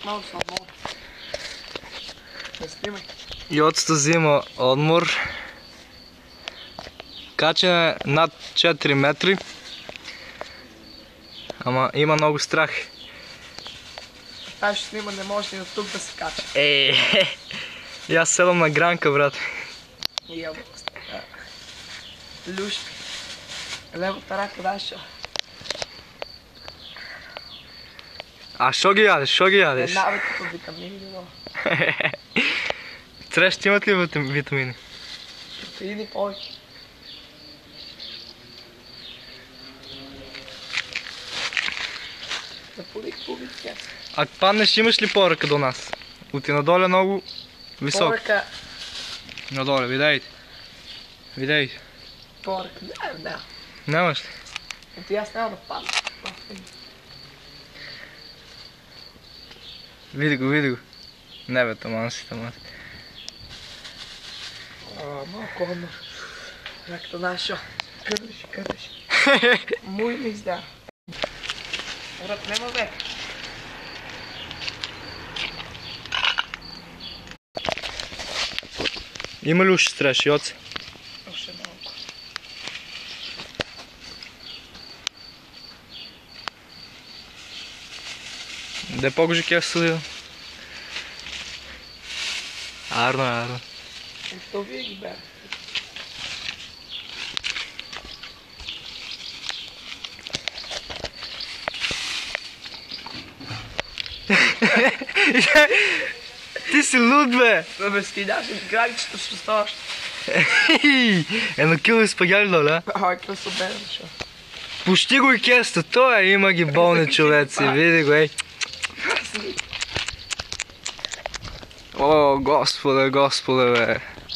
Malo slabo. Не снимай. Йоцето взима отмор. Качен е над 4 метри. Ама има много страх. Тази ще снима, не може и от тук да се кача. И аз седам на гранка, брат. И люшпи. Левата рака даша. А шо ги ядеш, шо ги ядеш? Една бе като витамини било. Треш, имат ли витамини? Протеини повече. Да полих публикия. Ако паднеш, имаш ли поръка до нас? Оти надоле много високо. Поръка. Надоле, видейте. Видейте. Поръка. Не. Нямаш ли? Оти аз няма да падна. Види го, види го. Не бе, таман си. Малко одно. Както нашо. Къдеш. Муй ми изда. Брат, нема бе. Има ли уши стреш, Йоце? Още малко. Де покажи кеф съдил. Арно. Що вие ги бе? Ти си луд, бе! Бе, скидаш от граничето, ще ставаш. Едно кило изпагяли доле. Ай, какво се бе, защо? Пущи го и кесто, той има ги болни човеци, види го, ей. О, господе, бе.